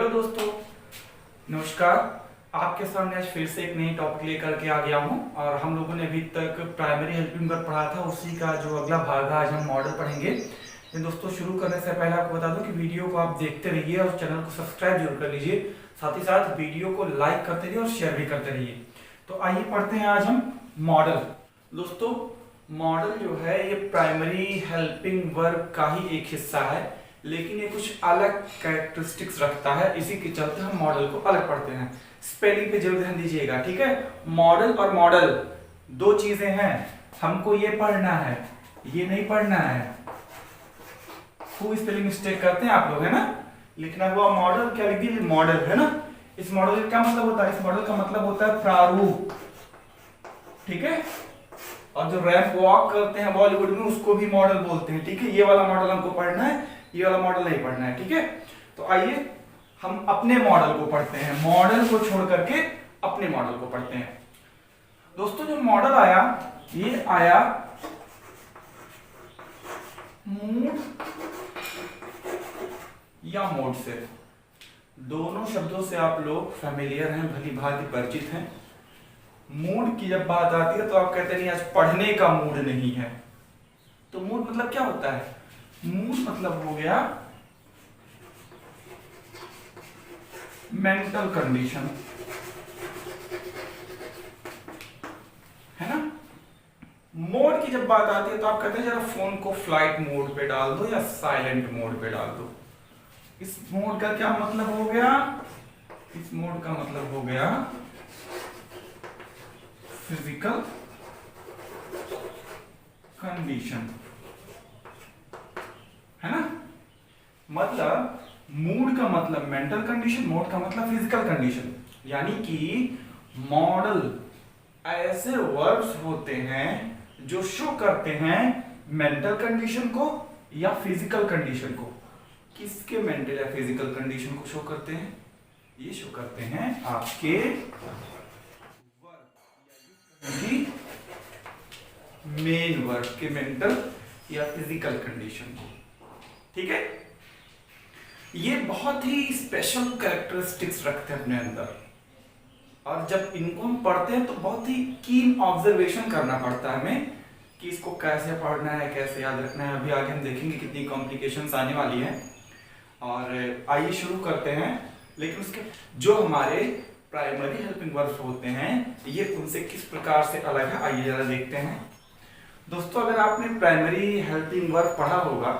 Hello दोस्तों, नमस्कार। आपके सामने आज फिर से एक नई टॉपिक लेकर के आ गया हूं और हम लोगों ने अभी तक प्राइमरी हेल्पिंग वर्ब पढ़ा था, उसी का जो अगला भाग है आज हम मॉडल पढ़ेंगे। लेकिन दोस्तों शुरू करने से पहले आपको बता दूं कि वीडियो को आप देखते रहिए और चैनल को सब्सक्राइब जरूर कर लीजिए, साथ ही साथ वीडियो को लाइक करते रहिए और शेयर भी करते रहिए। तो आइए पढ़ते हैं आज हम मॉडल। दोस्तों मॉडल जो है ये प्राइमरी हेल्पिंग वर्ब का ही एक हिस्सा है, लेकिन ये कुछ अलग कैरेक्टरिस्टिक्स रखता है, इसी के चलते हम मॉडल को अलग पढ़ते हैं। स्पेलिंग पे जरूर ध्यान दीजिएगा, ठीक है। मॉडल और मॉडल दो चीजें हैं, हमको ये पढ़ना है, ये नहीं पढ़ना है। खूब स्पेलिंग मिस्टेक करते हैं आप लोग, है ना। लिखना हुआ मॉडल क्या लिख दिए, मॉडल, है ना। इस मॉडल का क्या मतलब होता है, इस मॉडल का मतलब होता है प्रारूप, ठीक है। और जो रैंप वॉक करते हैं बॉलीवुड में उसको भी मॉडल बोलते हैं, ठीक है। ये वाला मॉडल हमको पढ़ना है, ये वाला मॉडल नहीं पढ़ना है, ठीक है। तो आइए हम अपने मॉडल को पढ़ते हैं, मॉडल को छोड़ करके अपने मॉडल को पढ़ते हैं। दोस्तों जो मॉडल आया ये आया मूड या मोड से। दोनों शब्दों से आप लोग फैमिलियर हैं, भली भांति परिचित हैं। मूड की जब बात आती है तो आप कहते नहीं आज पढ़ने का मूड नहीं है, तो मूड मतलब क्या होता है, मूड मतलब हो गया मेंटल कंडीशन, है ना। मोड की जब बात आती है तो आप कहते हैं जरा फोन को फ्लाइट मोड पे डाल दो या साइलेंट मोड पे डाल दो। इस मोड का क्या मतलब हो गया, इस मोड का मतलब हो गया फिजिकल कंडीशन, है ना। मतलब मूड का मतलब मेंटल कंडीशन, मोड का मतलब फिजिकल कंडीशन। यानी कि मॉडल ऐसे वर्ब्स होते हैं जो शो करते हैं मेंटल कंडीशन को या फिजिकल कंडीशन को। किसके मेंटल या फिजिकल कंडीशन को शो करते हैं, ये शो करते हैं आपके मेन वर्ब के मेंटल या फिजिकल कंडीशन को, ठीक है। ये बहुत ही स्पेशल कैरेक्टरिस्टिक्स रखते हैं अपने अंदर, और जब इनको हम पढ़ते हैं तो बहुत ही कीन ऑब्जर्वेशन करना पड़ता है हमें कि इसको कैसे पढ़ना है, कैसे याद रखना है। अभी आगे हम देखेंगे कितनी कॉम्प्लिकेशंस आने वाली हैं। और आइए शुरू करते हैं। लेकिन उसके जो हमारे प्राइमरी हेल्पिंग वर्ब्स होते हैं ये उनसे किस प्रकार से अलग है, आइए जरा देखते हैं। दोस्तों अगर आपने प्राइमरी हेल्पिंग वर्ब पढ़ा होगा,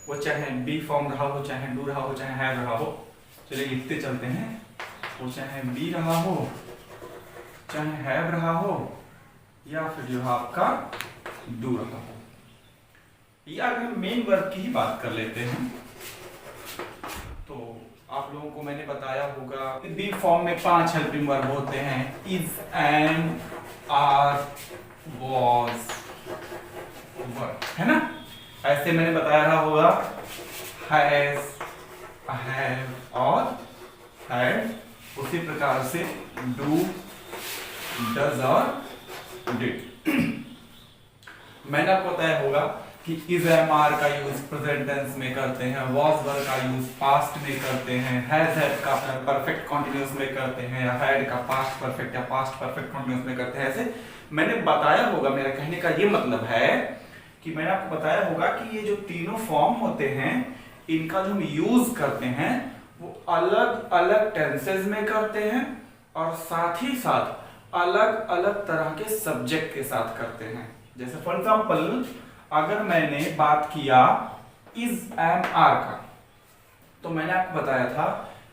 वो चाहे बी फॉर्म रहा हो, चाहे डू रहा हो, चाहे हैव रहा हो, चलिए लिखते चलते हैं। वो चाहे बी रहा हो, चाहे हैव रहा हो, या फिर जो है आपका डू रहा हो, या अगर मेन वर्ब की ही बात कर लेते हैं तो आप लोगों को मैंने बताया होगा बी फॉर्म में 5 हेल्पिंग वर्ब होते हैं, इज, एम, आर, वॉज, वर, है ना। ऐसे मैंने बताया रहा होगा हैज, हैव और हैड। उसी प्रकार से डू, डज और डिड। मैंने आपको बताया होगा कि इज, एम, आर का यूज प्रेजेंट टेंस में करते हैं, वॉज, वर का यूज पास्ट में करते हैं, हैज, हैड का परफेक्ट कॉन्टिन्यूअस में करते हैं, या हैड का पास्ट परफेक्ट या पास्ट परफेक्ट कॉन्टिन्यूअस में करते हैं। ऐसे मैंने बताया होगा। मेरा कहने का ये मतलब है कि मैंने आपको बताया होगा कि ये जो तीनों फॉर्म होते हैं इनका जो हम यूज करते हैं वो अलग अलग टेंसेस में करते हैं, और साथ ही साथ अलग अलग तरह के सब्जेक्ट के साथ करते हैं। जैसे फॉर एग्जाम्पल अगर मैंने बात किया इज, एम, आर का, तो मैंने आपको बताया था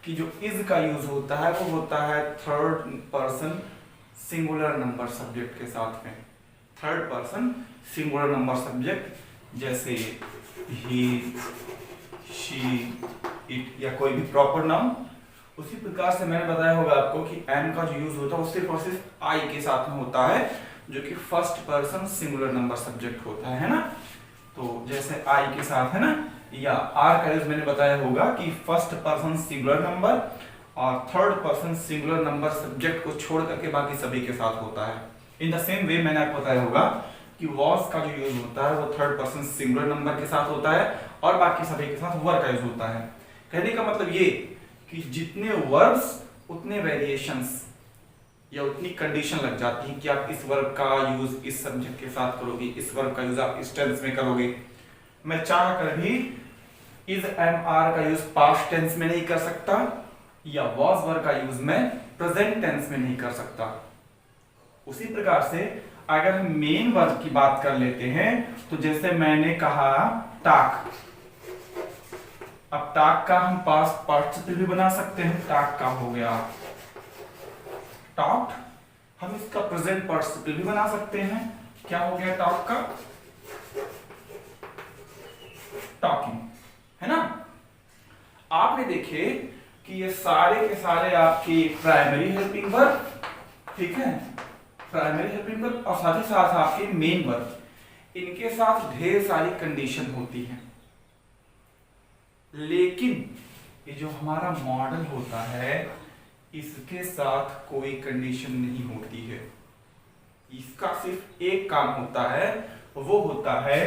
कि जो इज का यूज होता है वो होता है third person singular number subject के साथ में। Third person singular number subject जैसे ही, शी, इट या कोई भी प्रॉपर नाउन। उसी प्रकार से मैंने बताया होगा आपको कि एम का जो यूज होता है वो सिर्फ और सिर्फ आई के साथ में होता है, जो कि first person singular number subject होता है ना। तो जैसे आई के साथ, है ना। या आर का यूज मैंने बताया होगा कि फर्स्ट पर्सन सिंगुलर नंबर और third person singular number subject को छोड़ करके बाकी सभी के साथ होता है। इन द सेम वे मैंने आपको बताया होगा कि वॉज का जो यूज होता है वो थर्ड पर्सन सिंगुलर नंबर के साथ होता है और बाकी सभी के साथ वर का यूज होता है। कहने का मतलब ये कि जितने वर्ब्स उतने वेरिएशंस या उतनी कंडीशन लग जाती है कि आप इस वर्ब का यूज इस सब्जेक्ट के साथ करोगे, इस वर्ब का यूज आप इस टेंस में करोगे। मैं चाह कर भी इज एम आर का यूज पास्ट टेंस में नहीं कर सकता या वॉज वर्ब का यूज मैं प्रेजेंट टेंस में नहीं कर सकता। उसी प्रकार से अगर हम मेन वर्ब की बात कर लेते हैं तो जैसे मैंने कहा टाक, अब टाक का हम पास्ट पार्टिसिपल भी बना सकते हैं। टाक का हो गया टॉक्ड, हम इसका प्रेजेंट पार्टिसिपल भी बना सकते हैं। क्या हो गया टॉक का? टॉकिंग, है ना। आपने देखे कि ये सारे के सारे आपके प्राइमरी हेल्पिंग वर्ब, ठीक है, प्राइमरी हेल्पिंग वर्ब और साथ ही साथ आपके मेन वर्ब, इनके साथ ढेर सारी कंडीशन होती है। लेकिन ये जो हमारा मॉडल होता है इसके साथ कोई कंडीशन नहीं होती है। इसका सिर्फ एक काम होता है, वो होता है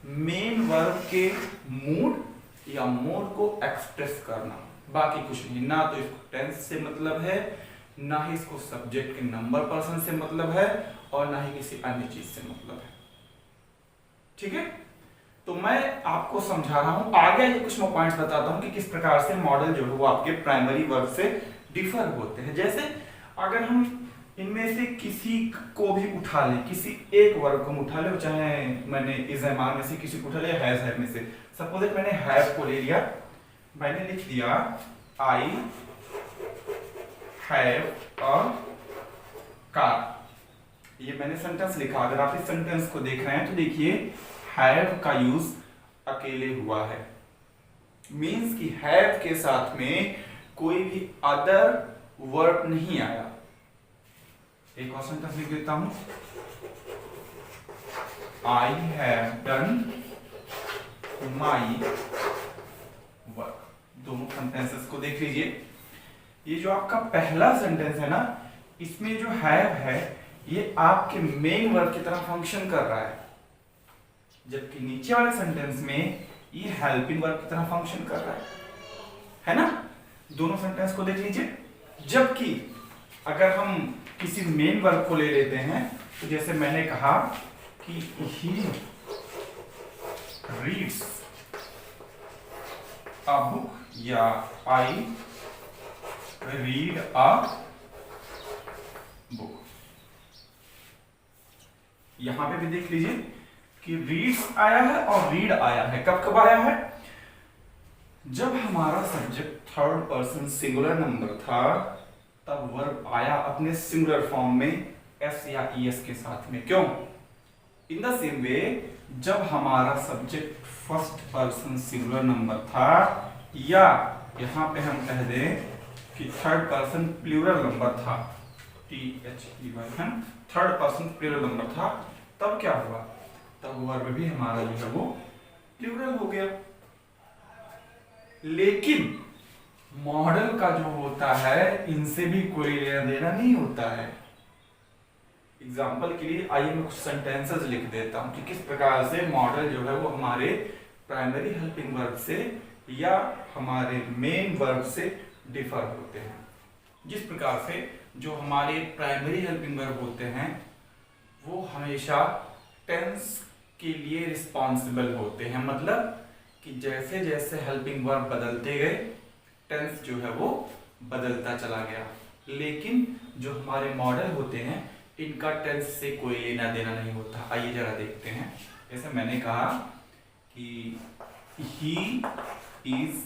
मेन वर्ब के मूड या मोड को एक्सप्रेस करना, बाकी कुछ नहीं। ना तो इसको टेंस से मतलब है, ना ही इसको सब्जेक्ट के नंबर पर्सन से मतलब है, और ना ही किसी अन्य चीज से मतलब है। ठीक है, तो मैं आपको समझा रहा हूं, आगे ये कुछ मैं पॉइंट्स बताता हूं कि किस प्रकार से मॉडल जो है वो आपके प्राइमरी वर्ब से डिफर होते हैं। जैसे अगर हम इनमें से किसी को भी उठा लें, किसी एक वर्ब को उठा ले, चाहे मैंने इज एम आर में से किसी को उठा लिया, हैज में से, सपोज इट मैंने हैव को ले लिया, मैंने लिख दिया आई हैव अ कार, ये मैंने सेंटेंस लिखा। अगर आप इस सेंटेंस को देख रहे हैं तो देखिए हैव का यूज अकेले हुआ है, मींस कि हैव के साथ में कोई भी अदर वर्ब नहीं आया। एक और सेंटेंस लिख देता हूं, I have done my work. दोनों सेंटेंसेस को देख लीजिए। ये जो आपका पहला सेंटेंस है ना, इसमें जो हैव है ये आपके मेन वर्ब की तरह फंक्शन कर रहा है, जबकि नीचे वाले सेंटेंस में ये हेल्पिंग वर्ब की तरह फंक्शन कर रहा है ना। दोनों सेंटेंस को देख लीजिए। जबकि अगर हम किसी मेन वर्ब को ले लेते हैं तो जैसे मैंने कहा कि ही रीड्स अ बुक या आई रीड अ बुक, यहां पे भी देख लीजिए कि रीड्स आया है और रीड आया है। कब कब आया है? जब हमारा subject third person singular number था तब वर्ब आया अपने सिंगुलर फॉर्म में एस या ईएस के साथ में। क्यों? इन द सेम वे जब हमारा subject first person singular number था, या यहां पे हम कह दें कि थर्ड पर्सन प्लूरल नंबर था, THEY, third person plural number था, तब क्या हुआ? तब वर्ब भी हमारा जो है वो प्लूरल हो गया। लेकिन मॉडल का जो होता है इनसे भी कोई लेना देना नहीं होता है। एग्जाम्पल के लिए आइए मैं कुछ सेंटेंसेस लिख देता हूं कि किस प्रकार से मॉडल जो है वो हमारे प्राइमरी हेल्पिंग वर्ब से या हमारे मेन वर्ब से डिफर होते हैं। जिस प्रकार से जो हमारे प्राइमरी हेल्पिंग वर्ब होते हैं वो हमेशा टेंस के लिए रिस्पॉन्सिबल होते हैं, मतलब कि जैसे जैसे हेल्पिंग वर्ब बदलते गए टेंस जो है वो बदलता चला गया। लेकिन जो हमारे मॉडल होते हैं इनका टेंस से कोई लेना देना नहीं होता। आइए जरा देखते हैं। जैसे मैंने कहा कि he is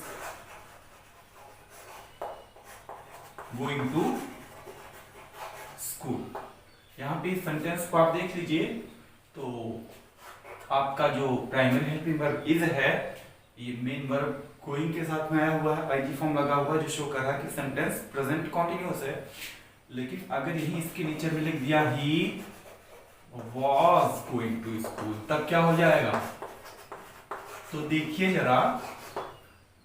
going to school, यहां पे सेंटेंस को आप देख लीजिए तो आपका जो प्राइमरी हेल्पिंग वर्ब इज है ये मेन वर्ब गोइंग के साथ में आया हुआ है, आईटी फॉर्म लगा हुआ है जो शो कर रहा है कि सेंटेंस प्रेजेंट कॉन्टिन्यूअस है। लेकिन अगर यही इसके नीचे में लिख दिया he was going to school, तब क्या हो जाएगा? तो देखिए जरा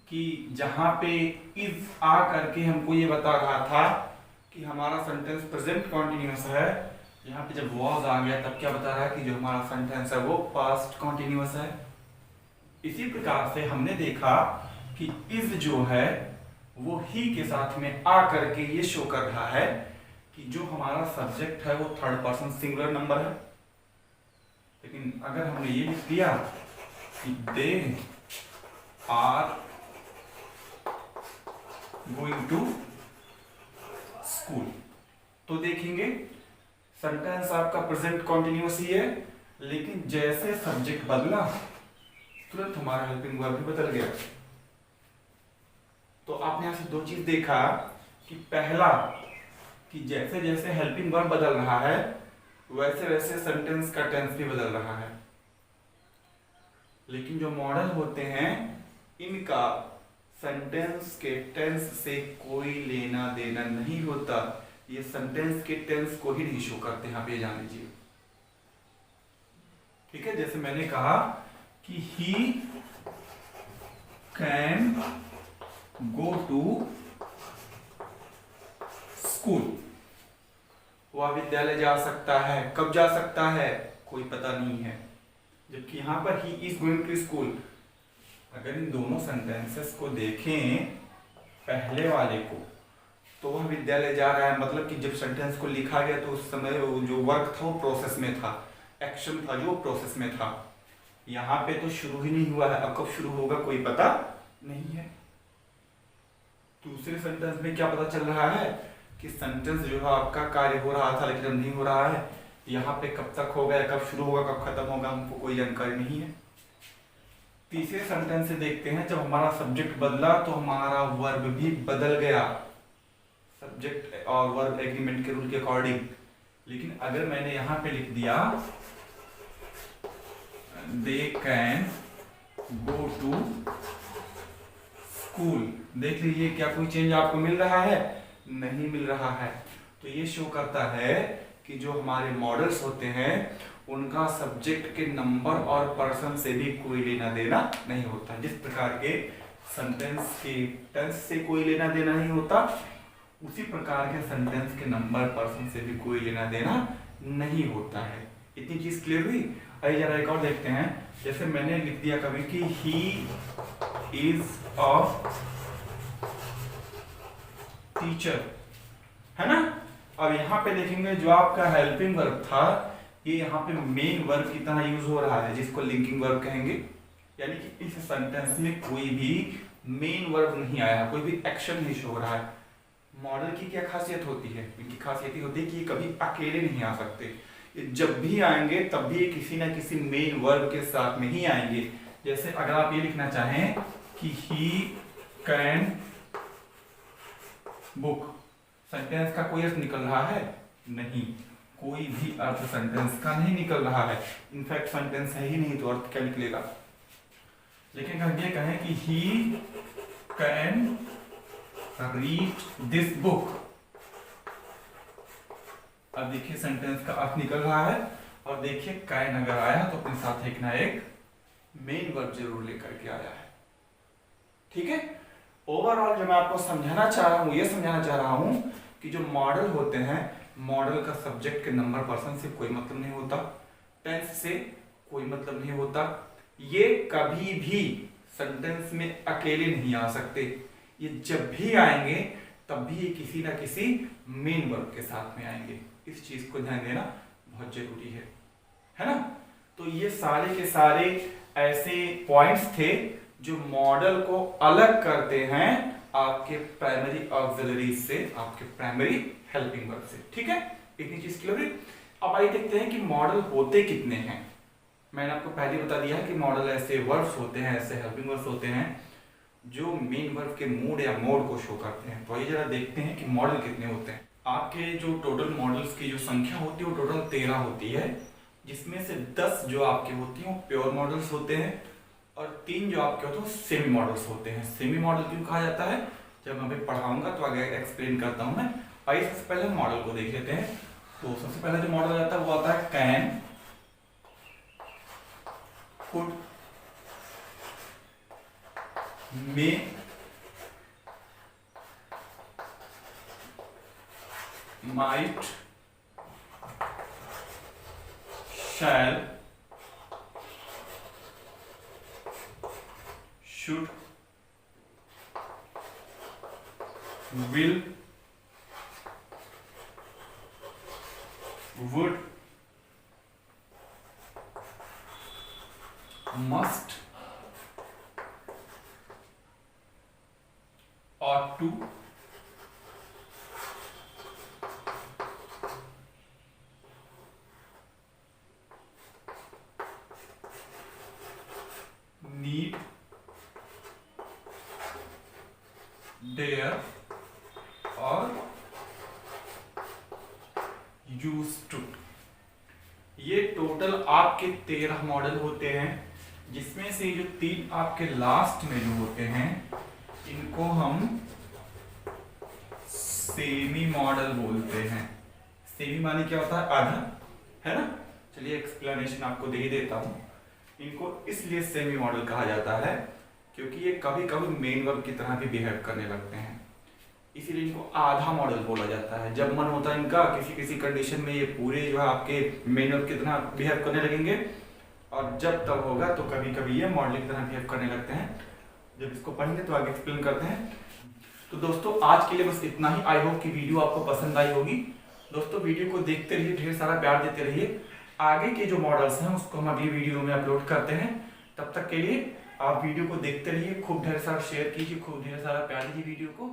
कि जहां पे इज आ करके हमको ये बता रहा था कि हमारा सेंटेंस प्रेजेंट कॉन्टिन्यूअस है, यहाँ पे जब वॉज आ गया तब क्या बता रहा है कि जो हमारा सेंटेंस है वो पास्ट कॉन्टिन्यूअस है। इसी प्रकार से हमने देखा कि इज जो है वो ही के साथ में आ करके ये शो कर रहा है कि जो हमारा सब्जेक्ट है वो थर्ड पर्सन सिंगुलर नंबर है। लेकिन अगर हमने ये लिख दिया कि they are going to school, तो देखेंगे सेंटेंस आपका प्रेजेंट कॉन्टिन्यूअस ही है, लेकिन जैसे सब्जेक्ट बदला तुरंत हमारा हेल्पिंग वर्ब भी बदल गया। तो आपने यहां से दो चीज देखा कि पहला कि जैसे जैसे हेल्पिंग वर्ब बदल रहा है वैसे वैसे सेंटेंस का टेंस भी बदल रहा है। लेकिन जो मॉडल होते हैं इनका सेंटेंस के टेंस से कोई लेना देना नहीं होता, ये सेंटेंस के टेंस को ही नहीं शो करते हैं, आप ये जान लीजिए। ठीक है, जैसे मैंने कहा कि he can go to school, वह विद्यालय जा सकता है। कब जा सकता है कोई पता नहीं है, जबकि यहां पर he is going to school. अगर इन दोनों सेंटेंसेस को देखें पहले वाले को, तो वह विद्यालय जा रहा है, मतलब कि जब सेंटेंस को लिखा गया तो उस समय जो वर्क था वो प्रोसेस में था, एक्शन था जो प्रोसेस में था। यहाँ पे तो शुरू ही नहीं हुआ है, अब कब शुरू होगा कोई पता नहीं है। दूसरे सेंटेंस में क्या पता चल रहा है कि सेंटेंस जो है आपका कार्य हो रहा था लेकिन अब नहीं हो रहा है। यहाँ पे कब तक होगा, कब शुरू होगा, कब खत्म होगा, हमको कोई जानकारी नहीं है। तीसरे सेंटेंस से देखते हैं, जब हमारा सब्जेक्ट बदला तो हमारा वर्ब भी बदल गया, सब्जेक्ट और वर्ब एग्रीमेंट के रूल के अकॉर्डिंग। लेकिन अगर मैंने यहां पे लिख दिया they can go to school, देख लीजिए क्या कोई चेंज आपको मिल रहा है? नहीं मिल रहा है। तो ये शो करता है कि जो हमारे मॉडल्स होते हैं उनका सब्जेक्ट के नंबर और पर्सन से भी कोई लेना देना नहीं होता। जिस प्रकार के सेंटेंस के टेंस से कोई लेना देना नहीं होता, उसी प्रकार के सेंटेंस के नंबर पर्सन से भी कोई लेना देना नहीं होता है। इतनी चीज क्लियर हुई? आइए जरा एक और देखते हैं। जैसे मैंने लिख दिया कभी कि ही इज अ टीचर, है ना। अब यहाँ पे देखेंगे जो आपका हेल्पिंग वर्ब था ये यहाँ पे मेन वर्ब की तरह यूज हो रहा है, जिसको लिंकिंग वर्ब कहेंगे। यानी कि इस सेंटेंस में कोई भी मेन वर्ब नहीं आया, कोई भी एक्शन नहीं शो हो रहा है। मॉडल की क्या खासियत होती है? इनकी खासियत होती है कि ये कभी अकेले नहीं आ सकते, जब भी आएंगे तब भी किसी ना किसी मेन वर्ब के साथ में ही आएंगे। जैसे अगर आप ये लिखना चाहें कि ही कैन बुक, सेंटेंस का कोई अर्थ निकल रहा है? नहीं, कोई भी अर्थ सेंटेंस का नहीं निकल रहा है। इनफैक्ट सेंटेंस है ही नहीं तो अर्थ क्या निकलेगा। लेकिन अगर ये कहें कि he can read this book, अब देखिए सेंटेंस का अर्थ निकल रहा है। और देखिए कैन अगर आया तो अपने साथ एक ना एक मेन वर्ब जरूर लेकर के आया है। ठीक है, ओवरऑल जो मैं आपको समझाना चाह रहा हूं, ये समझाना चाह रहा हूं कि जो मॉडल होते हैं, मॉडल का सब्जेक्ट के नंबर पर्सन से कोई मतलब नहीं होता, टेंस से कोई मतलब नहीं होता। ये कभी भी सेंटेंस में अकेले नहीं आ सकते, ये जब भी आएंगे तब भी ये किसी ना किसी मेन वर्ब के साथ में आएंगे। इस चीज को ध्यान देना बहुत जरूरी है ना। तो ये सारे के सारे ऐसे पॉइंट्स थे जो मॉडल को अलग करते हैं आपके प्राइमरी ऑक्सिलरी से, आपके प्राइमरी हेल्पिंग वर्ब से। ठीक है, इतनी चीज क्लियर है। अब आइए देखते हैं कि मॉडल होते कितने हैं। मैंने आपको पहले बता दिया है कि मॉडल ऐसे वर्ब्स होते हैं, ऐसे हेल्पिंग वर्ब्स होते हैं जो मेन वर्ब के मूड या मोड को शो करते हैं। तो आइए जरा देखते हैं कि मॉडल कितने होते हैं। आपके जो टोटल मॉडल्स की जो संख्या होती है वो टोटल 13 होती है, जिसमें से 10 जो आपके होती हैं वो प्योर मॉडल्स होते हैं और 3 जो आपके होते हैं वो सेमी मॉडल्स होते हैं। सेमी मॉडल क्यों कहा जाता है, जब मैं पढ़ाऊंगा तो आगे एक्सप्लेन करता हूं मैं। आइए सबसे पहले मॉडल को देख लेते हैं। तो सबसे पहले जो मॉडल आता है वो आता है can, could, may, might, shall, should, will, would, must, ought to, need, dare और used to। ये टोटल आपके 13 मॉडल होते हैं, जिसमें से जो 3 आपके लास्ट में जो होते हैं इनको हम सेमी मॉडल बोलते हैं। सेमी माने क्या होता है? आधा, है ना। चलिए एक्सप्लेनेशन आपको दे ही देता हूं। इनको इसलिए सेमी मॉडल कहा जाता है क्योंकि ये कभी कभी मेन वर्ब की तरह भी बिहेव करने लगते हैं, इसीलिए इनको आधा मॉडल बोला जाता है। जब मन होता है इनका किसी किसी कंडीशन में ये पूरे जो है आपके मेन वर्ब की तरह बिहेव करने लगेंगे, और जब तब होगा तो कभी कभी ये मॉडल की तरह बिहेव करने लगते हैं। जब इसको पढ़ेंगे तो आगे एक्सप्लेन करते हैं। तो दोस्तों आज के लिए बस इतना ही। आई होप कि वीडियो आपको पसंद आई होगी। दोस्तों वीडियो को देखते रहिए, ढेर सारा प्यार देते रहिए। आगे के जो मॉडल्स हैं उसको हम अगली वीडियो में अपलोड करते हैं। तब तक के लिए आप वीडियो को देखते रहिए, खूब ढेर सारा शेयर कीजिए, खूब ढेर सारा प्यार दीजिए वीडियो को।